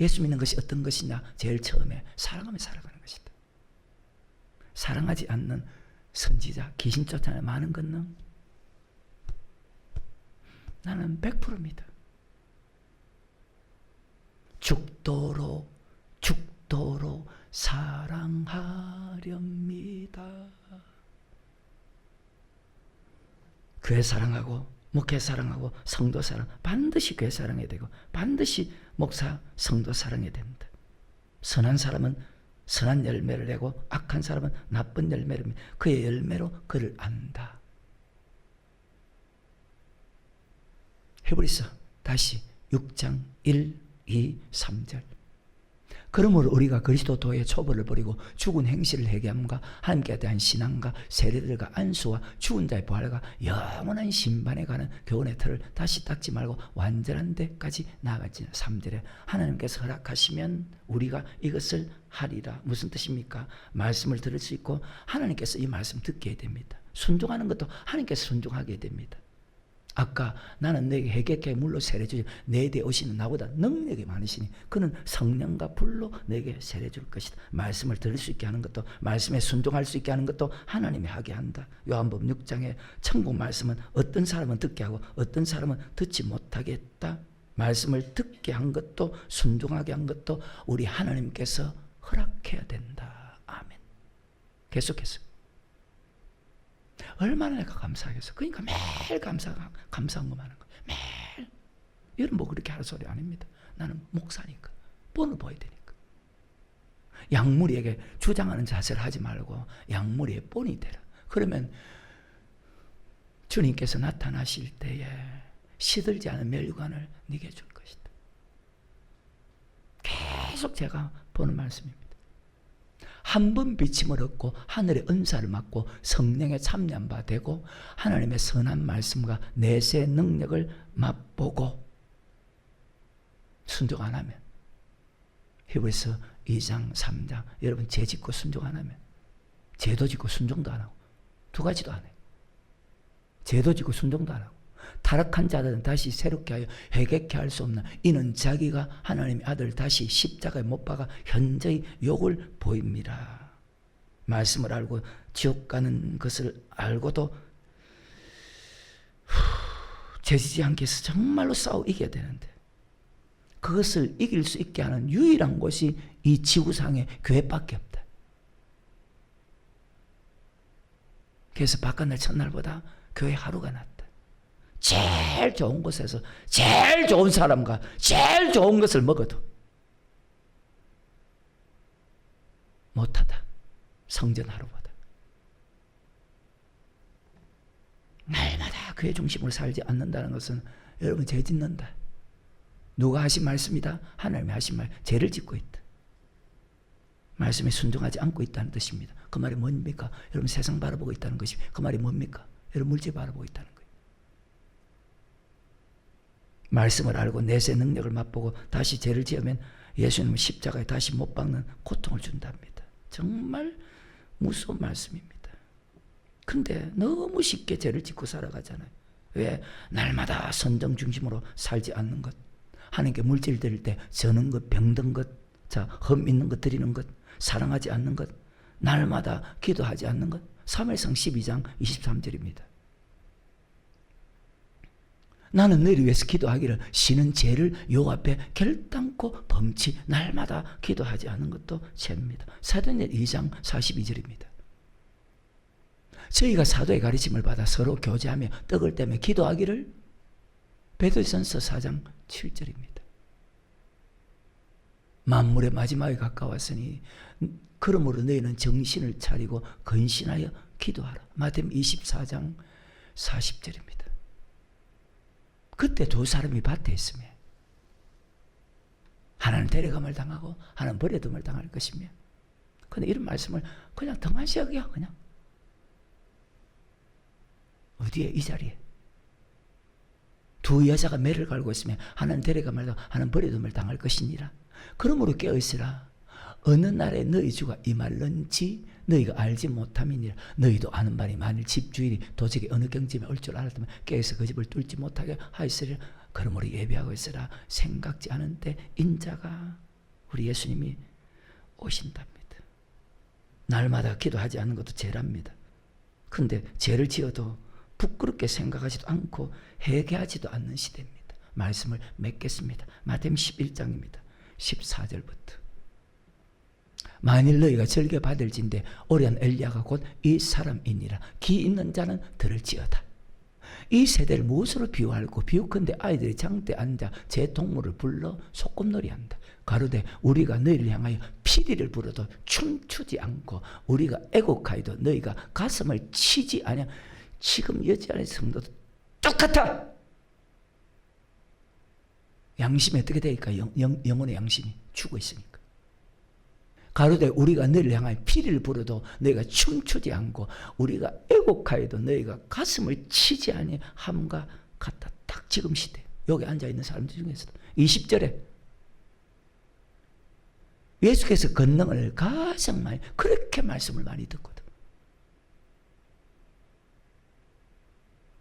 예수 믿는 것이 어떤 것이냐? 제일 처음에 사랑하며 살아가는 것이다. 사랑하지 않는 선지자, 귀신 쫓아내는 많은 권능 나는 100%입니다. 죽도록 사랑하렵니다. 교회 사랑하고 목회 사랑하고 성도 사랑, 반드시 교회 사랑해야 되고 반드시 목사, 성도 사랑해야 된다. 선한 사람은 선한 열매를 내고 악한 사람은 나쁜 열매를 내고 그의 열매로 그를 안다. 히브리서 다시 6장 1, 2, 3절 그러므로 우리가 그리스도도의 초벌을 버리고 죽은 행실을 회개함과 하나님께 대한 신앙과 세례들과 안수와 죽은 자의 부활과 영원한 심판에 가는 교훈의 틀을 다시 닦지 말고 완전한 데까지 나아가지. 3절에 하나님께서 허락하시면 우리가 이것을 하리라. 무슨 뜻입니까? 말씀을 들을 수 있고 하나님께서 이 말씀 듣게 해야 됩니다. 순종하는 것도 하나님께서 순종하게 됩니다. 아까 나는 내게 회개케 물로 세례주지 내 뒤에 오시는 나보다 능력이 많으시니 그는 성령과 불로 내게 세례줄 것이다. 말씀을 들을 수 있게 하는 것도 말씀에 순종할 수 있게 하는 것도 하나님이 하게 한다. 요한복음 6장에 천국 말씀은 어떤 사람은 듣게 하고 어떤 사람은 듣지 못하게 했다. 말씀을 듣게 한 것도 순종하게 한 것도 우리 하나님께서 허락해야 된다. 아멘. 계속해서 얼마나 내가 감사하겠어. 그러니까 매일 감사한 것만 하는 거예요. 매일. 여러분 뭐 그렇게 하는 소리 아닙니다. 나는 목사니까. 본을 보여야 되니까. 양무리에게 주장하는 자세를 하지 말고 양무리의 본이 되라. 그러면 주님께서 나타나실 때에 시들지 않은 멸관을 네게 줄 것이다. 계속 제가 보는 말씀입니다. 한 번 비침을 얻고 하늘의 은사를 받고 성령의 참여한 바 되고 하나님의 선한 말씀과 내세 능력을 맛보고 순종 안 하면, 히브리서 2장 3장, 여러분 죄 짓고 순종 안 하면, 죄도 짓고 순종도 안 하고 두 가지도 안 해요. 죄도 짓고 순종도 안 하고 타락한 자들은 다시 새롭게 하여 회개케 할 수 없는 이는 자기가 하나님의 아들 다시 십자가에 못 박아 현저히 욕을 보입니다. 말씀을 알고 지옥 가는 것을 알고도 죄지지 않게 해서 정말로 싸워 이겨야 되는데, 그것을 이길 수 있게 하는 유일한 곳이 이 지구상의 교회밖에 없다. 그래서 바깥날 첫날보다 교회 하루가 낫다. 제일 좋은 곳에서 제일 좋은 사람과 제일 좋은 것을 먹어도 못하다. 성전 하루보다. 날마다 교회 중심으로 살지 않는다는 것은 여러분 죄 짓는다. 누가 하신 말씀이다? 하나님이 하신 말, 죄를 짓고 있다. 말씀에 순종하지 않고 있다는 뜻입니다. 그 말이 뭡니까? 여러분 세상 바라보고 있다는 것입니다. 그 말이 뭡니까? 여러분 물질 바라보고 있다는 거예요. 말씀을 알고 내세 능력을 맛보고 다시 죄를 지으면 예수님은 십자가에 다시 못 박는 고통을 준답니다. 정말 무서운 말씀입니다. 근데 너무 쉽게 죄를 짓고 살아가잖아요. 왜? 날마다 선정 중심으로 살지 않는 것, 하나님께 물질 드릴 때 저는 것, 병든 것, 자, 흠 있는 것 드리는 것, 사랑하지 않는 것, 날마다 기도하지 않는 것. 사무엘상 12장 23절입니다. 나는 너희를 위해서 기도하기를 쉬는 죄를 요 앞에 결단코 범치 날마다 기도하지 않는 것도 죄입니다. 사도행전 2장 42절입니다. 저희가 사도의 가르침을 받아 서로 교제하며 떡을 떼며 기도하기를, 베드로전서 4장 7절입니다. 만물의 마지막에 가까웠으니 그러므로 너희는 정신을 차리고 근신하여 기도하라. 마태복음 24장 40절입니다. 그때 두 사람이 밭에 있으며 하나는 데려감을 당하고 하나는 버려둠을 당할 것이며, 근데 이런 말씀을 그냥 등한시 여기야. 그냥 어디에? 이 자리에 두 여자가 매를 갈고 있으며 하나는 데려감을 당하고 하나는 버려둠을 당할 것이니라. 그러므로 깨어있으라. 어느 날에 너희 주가 임할런지 너희가 알지 못함이니라. 너희도 아는 바니 만일 집주인이 도적이 어느 경지에 올 줄 알았다면 깨어서 그 집을 뚫지 못하게 하였으리라. 그러므로 예비하고 있으라. 생각지 않은 때 인자가, 우리 예수님이 오신답니다. 날마다 기도하지 않는 것도 죄랍니다. 근데 죄를 지어도 부끄럽게 생각하지도 않고 회개하지도 않는 시대입니다. 말씀을 맺겠습니다. 마태복음 11장입니다. 14절부터. 만일 너희가 즐겨 받을진대 오랜 엘리야가 곧 이 사람이니라. 기 있는 자는 들을지어다. 이 세대를 무엇으로 비유할고 비유컨대 아이들이 장대에 앉아 제 동물을 불러 소꿉놀이한다. 가로되 우리가 너희를 향하여 피리를 불어도 춤추지 않고 우리가 애곡하여도 너희가 가슴을 치지 아니하. 지금 여자의 성도도 똑같아. 양심이 어떻게 되니까? 영혼의 양심이 죽어 있으니까. 가로되 우리가 너희를 향하여 피리를 불어도 너희가 춤추지 않고 우리가 애곡하여도 너희가 가슴을 치지 아니함과 같다. 딱 지금 시대. 여기 앉아있는 사람들 중에서도 20절에 예수께서 권능을 가장 많이, 그렇게 말씀을 많이 듣거든.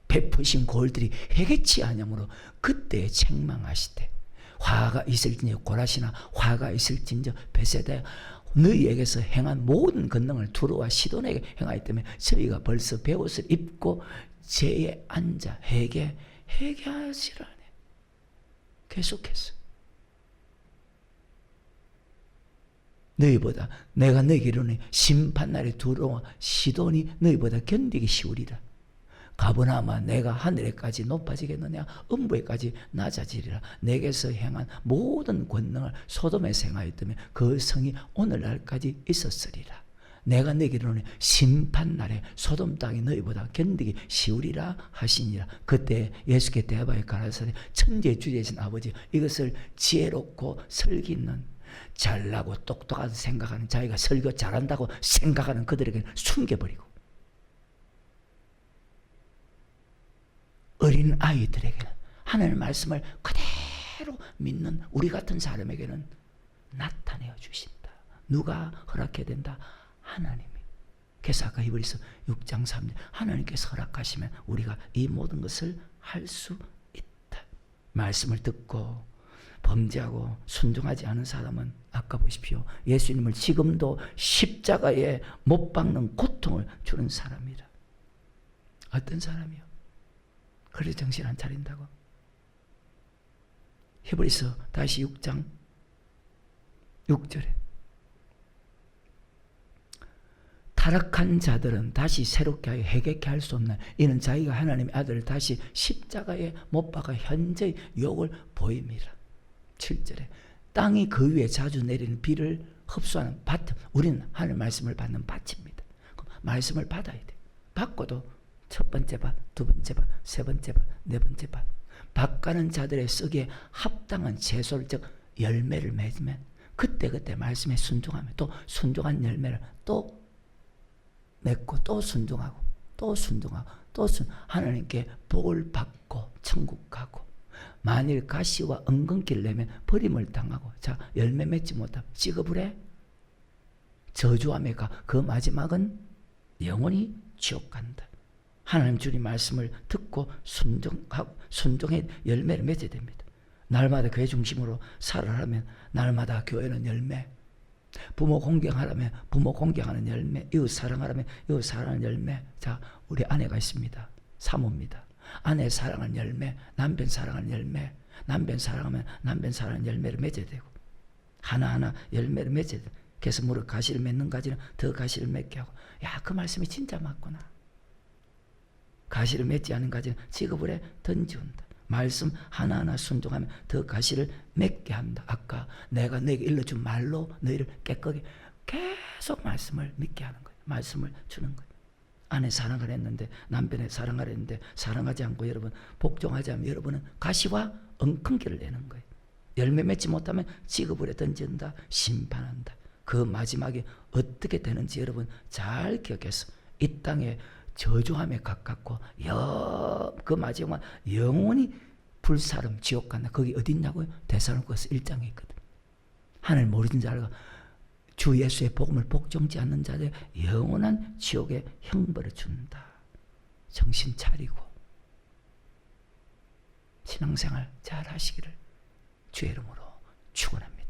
베푸신 골들이 해겠지 아니므로 그때 책망하시되 화가 있을진저 고라시나 화가 있을진저 베세다야 너희에게서 행한 모든 권능을 두루와 시돈에게 행하기 때문에 저희가 벌써 베옷을 입고 제에 앉아 회개하시라네. 계속해서 너희보다 내가 너희에게 이르노니 심판날에 두루와 시돈이 너희보다 견디기 쉬우리라. 가보나마 내가 하늘에까지 높아지겠느냐 음부에까지 낮아지리라. 내게서 행한 모든 권능을 소돔에서 행하였다면 그 성이 오늘날까지 있었으리라. 내가 너희에게 이르노니 심판날에 소돔 땅이 너희보다 견디기 쉬우리라 하시니라. 그때 예수께 대하여 가라사대 천지의 주제이신 아버지, 이것을 지혜롭고 설기 있는 잘나고 똑똑하다 생각하는, 자기가 설교 잘한다고 생각하는 그들에게 숨겨버리고, 어린 아이들에게는 하나님의 말씀을 그대로 믿는 우리 같은 사람에게는 나타내어 주신다. 누가 허락해야 된다? 하나님이. 그래서 아까 히브리서 6장 3절, 하나님께서 허락하시면 우리가 이 모든 것을 할 수 있다. 말씀을 듣고 범죄하고 순종하지 않은 사람은 아까 보십시오. 예수님을 지금도 십자가에 못 박는 고통을 주는 사람이라. 어떤 사람이요? 그래 정신 안 차린다고? 히브리서 다시 6장 6절에 타락한 자들은 다시 새롭게 하여 회개케 할 수 없나. 이는 자기가 하나님의 아들을 다시 십자가에 못 박아 현재의 욕을 보임이라. 7절에 땅이 그 위에 자주 내리는 비를 흡수하는 밭, 우리는 하나님의 말씀을 받는 밭입니다. 말씀을 받아야 돼. 받고도 첫 번째 밭, 두 번째 밭, 세 번째 밭, 네 번째 밭, 밭가는 자들의 쓰기에 합당한 채소를, 즉 열매를 맺으면 그때 말씀에 순종하면 또 순종한 열매를 또 맺고 또 순종하고 또 순종하고 또 하나님께 복을 받고 천국 가고, 만일 가시와 엉겅퀴를 내면 버림을 당하고, 자 열매 맺지 못하면 찍어불에 저주함에 가, 그 마지막은 영원히 지옥 간다. 하나님 주님 말씀을 듣고 순종하고 순종의 열매를 맺어야 됩니다. 날마다 교회 중심으로 살아가면 날마다 교회는 열매, 부모 공경하려면 부모 공경하는 열매, 이웃 사랑하려면 이웃 사랑하는 열매. 자, 우리 아내가 있습니다. 사모입니다. 아내 사랑하는 열매, 남편 사랑하는 열매, 남편 사랑하면 남편 사랑하는 열매를 맺어야 되고, 하나하나 열매를 맺어야 돼. 그래서 무릇 가시를 맺는 가지는 더 가시를 맺게 하고. 야, 그 말씀이 진짜 맞구나. 가시를 맺지 않은 가지는 지구불에 던지운다. 말씀 하나하나 순종하면 더 가시를 맺게 한다. 아까 내가 너에게 일러준 말로 너희를 깨끗하게, 계속 말씀을 믿게 하는 거예요. 말씀을 주는 거예요. 아내 사랑을 했는데, 남편의 사랑을 했는데 사랑하지 않고 여러분 복종하지 않으면 여러분은 가시와 엉겅퀴를 내는 거예요. 열매 맺지 못하면 지구불에 던진다, 심판한다. 그 마지막에 어떻게 되는지 여러분 잘 기억해서 이 땅에 저주함에 가깝고 그 마지막 영원히 불사름 지옥 간다. 거기 어디 있냐고요? 데살로니가서 1장에 있거든. 하늘 모르는 자가 주 예수의 복음을 복종지 않는 자들 영원한 지옥의 형벌을 준다. 정신 차리고 신앙생활 잘 하시기를 주의 이름으로 축원합니다.